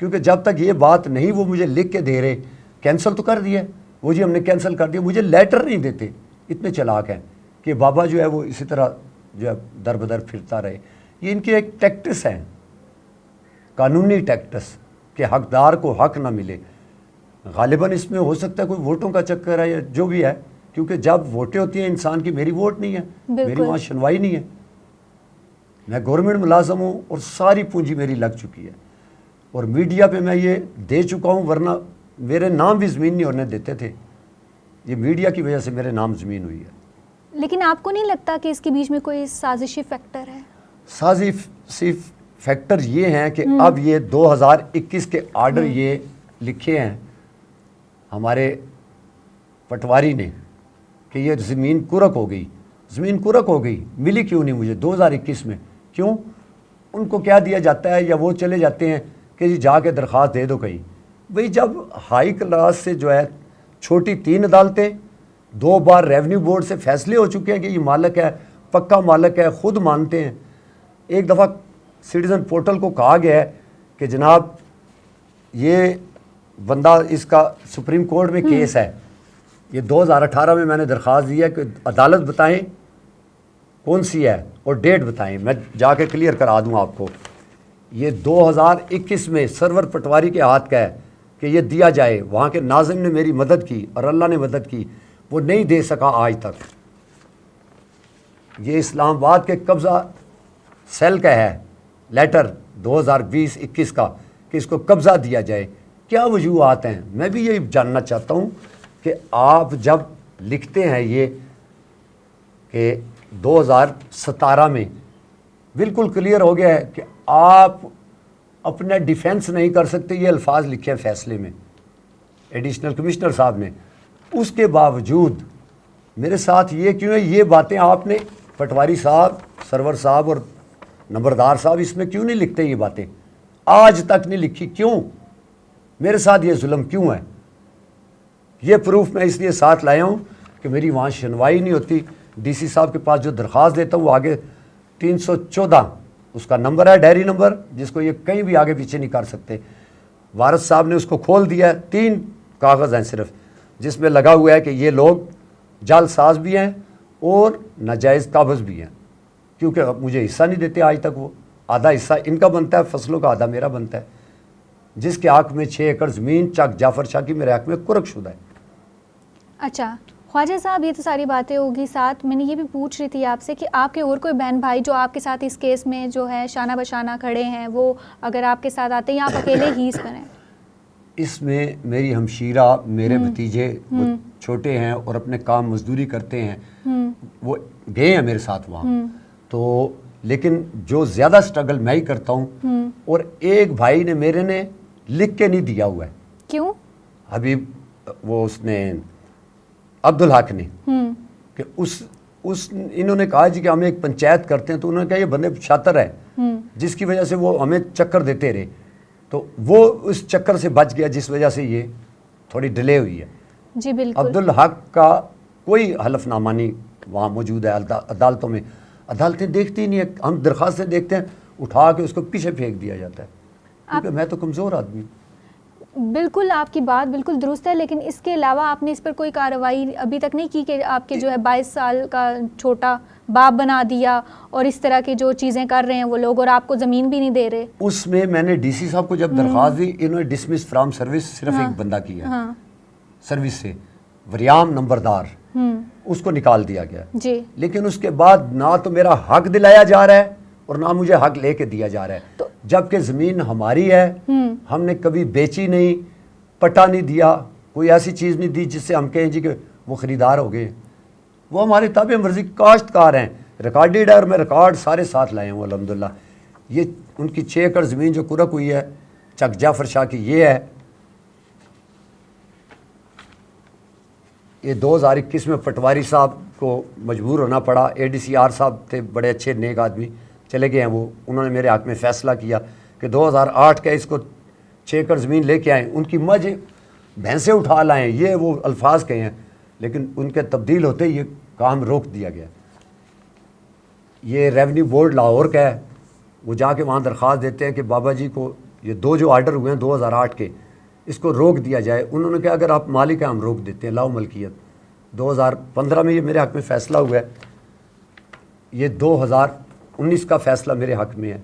کیونکہ جب تک یہ بات نہیں وہ مجھے لکھ کے دے رہے، کینسل تو کر دیا وہ جی ہم نے کینسل کر دیا، مجھے لیٹر نہیں دیتے، اتنے چلاک ہیں کہ بابا جو ہے وہ اسی طرح جو ہے در بدر پھرتا رہے. یہ ان کی ایک ٹیکٹس ہے، قانونی ٹیکٹس، کہ حقدار کو حق نہ ملے. غالباً اس میں ہو سکتا ہے کوئی ووٹوں کا چکر ہے یا جو بھی ہے، کیونکہ جب ووٹیں ہوتی ہیں انسان کی، میری ووٹ نہیں ہے، میری وہاں سنوائی نہیں ہے، میں گورنمنٹ ملازم ہوں اور ساری پونجی میری لگ چکی ہے، اور میڈیا پہ میں یہ دے چکا ہوں، ورنہ میرے نام بھی زمین نہیں ہونے دیتے تھے. یہ میڈیا کی وجہ سے میرے نام زمین ہوئی ہے. لیکن آپ کو نہیں لگتا کہ اس کے بیچ میں کوئی سازشی فیکٹر ہے؟ سازشی فیکٹر یہ ہیں کہ اب یہ 2021 کے آرڈر یہ لکھے ہیں ہمارے پٹواری نے کہ یہ زمین کرک ہو گئی. زمین کرک ہو گئی، ملی کیوں نہیں مجھے 2021 میں؟ کیوں؟ ان کو کیا دیا جاتا ہے، یا وہ چلے جاتے ہیں کہ جی جا کے درخواست دے دو کہیں. بھئی جب ہائی کلاس سے جو ہے چھوٹی 3 عدالتیں، 2 بار ریونیو بورڈ سے فیصلے ہو چکے ہیں کہ یہ مالک ہے، پکا مالک ہے، خود مانتے ہیں. ایک دفعہ سٹیزن پورٹل کو کہا گیا ہے کہ جناب یہ بندہ، اس کا سپریم کورٹ میں کیس ہے، یہ 2018 میں نے درخواست دی ہے کہ عدالت بتائیں کون سی ہے اور ڈیٹ بتائیں، میں جا کے کلیئر کرا دوں آپ کو. یہ 2021 میں سرور پٹواری کے ہاتھ کا ہے کہ یہ دیا جائے. وہاں کے ناظم نے میری مدد کی اور اللہ نے مدد کی، وہ نہیں دے سکا آج تک. یہ اسلام آباد کے قبضہ سیل کا ہے لیٹر 2020-21 کا کہ اس کو قبضہ دیا جائے. کیا وجوہات ہیں؟ میں بھی یہی جاننا چاہتا ہوں کہ آپ جب لکھتے ہیں یہ کہ 2017 میں بالکل کلیئر ہو گیا ہے کہ آپ اپنا ڈیفینس نہیں کر سکتے، یہ الفاظ لکھے ہیں فیصلے میں ایڈیشنل کمشنر صاحب نے، اس کے باوجود میرے ساتھ یہ کیوں ہے؟ یہ باتیں آپ نے پٹواری صاحب، سرور صاحب اور نمبردار صاحب اس میں کیوں نہیں لکھتے؟ یہ باتیں آج تک نہیں لکھی، کیوں؟ میرے ساتھ یہ ظلم کیوں ہے؟ یہ پروف میں اس لیے ساتھ لایا ہوں کہ میری وہاں سنوائی نہیں ہوتی. ڈی سی صاحب کے پاس جو درخواست دیتا ہوں وہ آگے 314 اس کا نمبر ہے، ڈائری نمبر، جس کو یہ کہیں بھی آگے پیچھے نہیں کر سکتے. وارث صاحب نے اس کو کھول دیا ہے، 3 کاغذ ہیں صرف، جس میں لگا ہوا ہے کہ یہ لوگ جعل ساز بھی ہیں اور ناجائز قابض بھی ہیں، کیونکہ مجھے حصہ نہیں دیتے آج تک. وہ آدھا حصہ ان کا بنتا ہے فصلوں کا، آدھا میرا بنتا ہے، جس کے حق میں 6 ایکڑ زمین چک جعفر شاہ کی میرے حق میں کرک شدہ ہے. اچھا خواجہ صاحب، یہ تو ساری باتیں ہوگی. ساتھ میں نے یہ بھی پوچھ رہی تھی آپ سے کہ آپ کے اور کوئی بہن بھائی جو آپ کے ساتھ اس کیس میں جو ہے شانہ بشانہ کھڑے ہیں، وہ اگر آپ کے ساتھ آتے ہیں یا آپ اکیلے ہی اس پر ہیں؟ اس میں میری ہمشیرہ، میرے بھتیجے وہ چھوٹے ہیں اور اپنے کام مزدوری کرتے ہیں، وہ گئے ہیں میرے ساتھ وہاں. تو لیکن جو زیادہ سٹرگل میں ہی کرتا ہوں، اور ایک بھائی نے میرے نے لکھ کے نہیں دیا ہوا ہے. کیوں؟ حبیب، وہ اس نے عبدالحق نے، کہ انہوں نے کہا جی کہ ہم ایک پنچایت کرتے ہیں، تو انہوں نے کہا یہ بندے شاطر ہے، جس کی وجہ سے وہ ہمیں چکر دیتے رہے، تو وہ اس چکر سے بچ گیا، جس وجہ سے یہ تھوڑی ڈیلے ہوئی ہے. جی بالکل. عبدالحق کا کوئی حلف نامہ نہیں وہاں موجود ہے عدالتوں میں. عدالتیں دیکھتی نہیں ہیں، ہم درخواستیں دیکھتے ہیں، اٹھا کے اس کو پیچھے پھینک دیا جاتا ہے، کیونکہ میں تو کمزور آدمی ہوں. بالکل آپ کی بات بالکل درست ہے، لیکن اس کے علاوہ آپ نے اس پر کوئی کارروائی ابھی تک نہیں کی کہ آپ کے جو ہے 22 سال کا چھوٹا باپ بنا دیا اور اس طرح کی جو چیزیں کر رہے ہیں وہ لوگ، اور آپ کو زمین بھی نہیں دے رہے؟ اس میں نے ڈی سی صاحب کو جب درخواست دی، انہوں نے ڈسمس فرام سروس صرف ایک بندہ کیا سروس سے، وریام نمبردار، اس کو نکال دیا گیا جی. لیکن اس کے بعد نہ تو میرا حق دلایا جا رہا ہے اور نہ مجھے حق لے کے دیا جا رہا ہے، جبکہ زمین ہماری ہے، ہم نے کبھی بیچی نہیں، پٹا نہیں دیا، کوئی ایسی چیز نہیں دی جس سے ہم کہیں جی کہ وہ خریدار ہو گئے. وہ ہمارے تابع مرضی کاشتکار ہیں، ریکارڈیڈ ہے، اور میں ریکارڈ سارے ساتھ لائے ہوں الحمدللہ. یہ ان کی 6 ایکڑ زمین جو کرک ہوئی ہے چک جعفر شاہ کی، یہ ہے. یہ 2021 میں پٹواری صاحب کو مجبور ہونا پڑا. اے ڈی سی آر صاحب تھے بڑے اچھے نیک آدمی، چلے گئے ہیں وہ، انہوں نے میرے حق میں فیصلہ کیا کہ 2008 کا اس کو 6 ایکڑ زمین لے کے آئیں، ان کی مجھ بھینسیں اٹھا لائیں، یہ وہ الفاظ کہے ہیں، لیکن ان کے تبدیل ہوتے یہ کام روک دیا گیا. یہ ریونیو بورڈ لاہور کا ہے، وہ جا کے وہاں درخواست دیتے ہیں کہ بابا جی کو یہ 2 جو آرڈر ہوئے ہیں 2008 کے، اس کو روک دیا جائے. انہوں نے کہا اگر آپ مالک ہیں ہم روک دیتے ہیں، لاؤ ملکیت. 2015 میں یہ میرے حق میں فیصلہ ہوا ہے، یہ 2019 کا فیصلہ میرے حق میں ہے.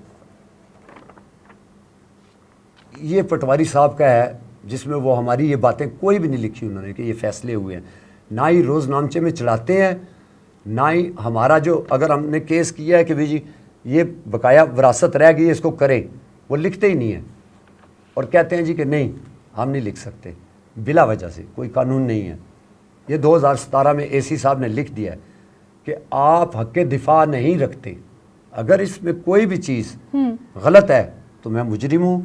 یہ پٹواری صاحب کا ہے جس میں وہ ہماری یہ باتیں کوئی بھی نہیں لکھی انہوں نے کہ یہ فیصلے ہوئے ہیں. نہ ہی روز نامچے میں چڑھاتے ہیں، نہ ہی ہمارا جو اگر ہم نے کیس کیا ہے کہ بھئی جی یہ بقایا وراثت رہ گئی ہے اس کو کریں، وہ لکھتے ہی نہیں ہیں اور کہتے ہیں جی کہ نہیں ہم نہیں لکھ سکتے بلا وجہ سے، کوئی قانون نہیں ہے. یہ 2017 میں اے سی صاحب نے لکھ دیا ہے کہ آپ حق دفاع نہیں رکھتے. اگر اس میں کوئی بھی چیز غلط ہے تو میں مجرم ہوں،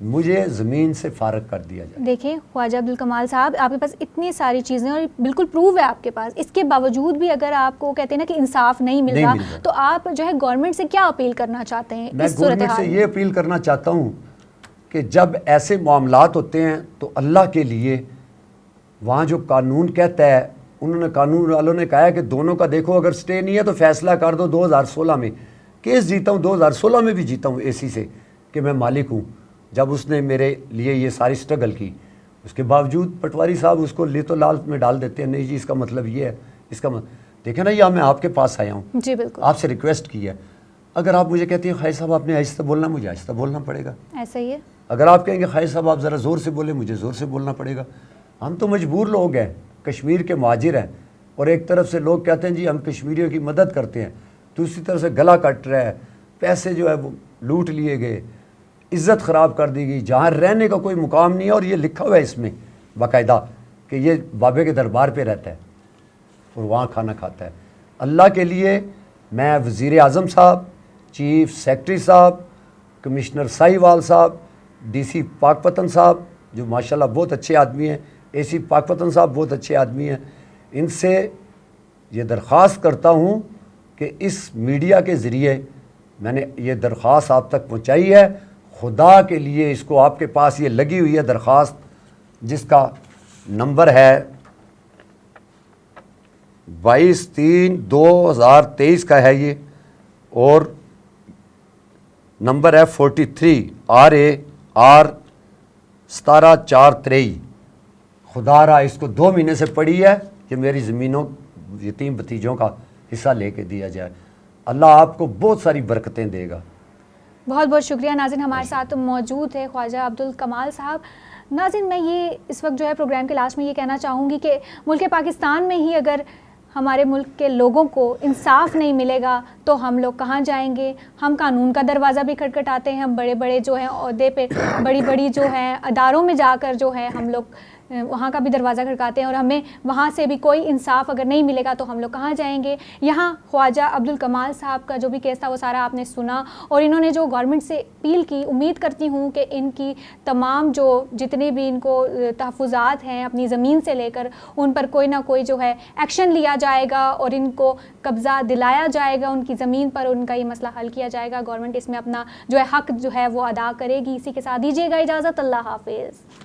مجھے زمین سے فارغ کر دیا جائے. دیکھیں خواجہ عبدالکمال صاحب، آپ کے پاس اتنی ساری چیزیں اور بالکل پروف ہے آپ کے پاس، اس کے باوجود بھی اگر آپ کو کہتے ہیں نا کہ انصاف نہیں مل رہا تو آپ جو ہے گورنمنٹ سے کیا اپیل کرنا چاہتے ہیں؟ میں گورنمنٹ سے یہ اپیل کرنا چاہتا ہوں کہ جب ایسے معاملات ہوتے ہیں تو اللہ کے لیے وہاں جو قانون کہتا ہے، انہوں نے قانون والوں نے کہا ہے کہ دونوں کا دیکھو اگر سٹے نہیں ہے تو فیصلہ کر دو. 2016 میں کیس جیتا ہوں، 2016 میں بھی جیتا ہوں اے سی سے کہ میں مالک ہوں. جب اس نے میرے لیے یہ ساری سٹرگل کی، اس کے باوجود پٹواری صاحب اس کو لیتو لال میں ڈال دیتے ہیں. نہیں جی اس کا مطلب یہ ہے، اس کا دیکھیں نا یہ میں آپ کے پاس آیا ہوں، جی بالکل آپ سے ریکویسٹ کی ہے. اگر آپ مجھے کہتے ہیں خواجہ صاحب آپ نے آہستہ بولنا، مجھے آہستہ بولنا پڑے گا. ایسا ہی ہے. اگر آپ کہیں گے خواجہ صاحب آپ ذرا زور سے بولیں، مجھے زور سے بولنا پڑے گا. ہم تو مجبور لوگ ہیں، کشمیر کے مہاجر ہیں، اور ایک طرف سے لوگ کہتے ہیں جی ہم کشمیریوں کی مدد کرتے ہیں، دوسری طرف سے گلا کٹ رہا ہے، پیسے جو ہے وہ لوٹ لیے گئے، عزت خراب کر دی گئی، جہاں رہنے کا کوئی مقام نہیں ہے. اور یہ لکھا ہوا ہے اس میں باقاعدہ کہ یہ بابے کے دربار پہ رہتا ہے اور وہاں کھانا کھاتا ہے. اللہ کے لیے میں وزیر اعظم صاحب، چیف سیکرٹری صاحب، کمشنر ساہیوال صاحب، ڈی سی پاک پتن صاحب جو ماشاءاللہ بہت اچھے آدمی ہیں، اے سی پاک پتن صاحب بہت اچھے آدمی ہیں، ان سے یہ درخواست کرتا ہوں کہ اس میڈیا کے ذریعے میں نے یہ درخواست آپ تک پہنچائی ہے. خدا کے لیے اس کو آپ کے پاس یہ لگی ہوئی ہے درخواست جس کا نمبر ہے 22/3/2023 کا ہے یہ، اور نمبر ہے 43 RAR 17423. خدا را اس کو 2 مہینے سے پڑی ہے کہ میری زمینوں یتیم بھتیجوں کا حصہ لے کے دیا جائے. اللہ آپ کو بہت ساری برکتیں دے گا. بہت بہت شکریہ. ناظرین ہمارے ساتھ موجود ہے خواجہ عبدالکمال صاحب. ناظرین میں یہ اس وقت جو ہے پروگرام کے لاسٹ میں یہ کہنا چاہوں گی کہ ملک پاکستان میں ہی اگر ہمارے ملک کے لوگوں کو انصاف نہیں ملے گا تو ہم لوگ کہاں جائیں گے؟ ہم قانون کا دروازہ بھی کھٹکھٹاتے ہیں، ہم بڑے بڑے جو ہیں عہدے پہ، بڑی بڑی جو ہیں اداروں میں جا کر جو ہے ہم لوگ وہاں کا بھی دروازہ کھٹکاتے ہیں، اور ہمیں وہاں سے بھی کوئی انصاف اگر نہیں ملے گا تو ہم لوگ کہاں جائیں گے؟ یہاں خواجہ عبدالکمال صاحب کا جو بھی کیس تھا وہ سارا آپ نے سنا، اور انہوں نے جو گورنمنٹ سے اپیل کی، امید کرتی ہوں کہ ان کی تمام جو جتنے بھی ان کو تحفظات ہیں اپنی زمین سے لے کر ان پر کوئی نہ کوئی جو ہے ایکشن لیا جائے گا اور ان کو قبضہ دلایا جائے گا ان کی زمین پر، ان کا یہ مسئلہ حل کیا جائے گا. گورنمنٹ اس میں اپنا جو ہے حق جو ہے وہ ادا کرے گی. اسی کے ساتھ دیجیے گا اجازت. اللہ حافظ.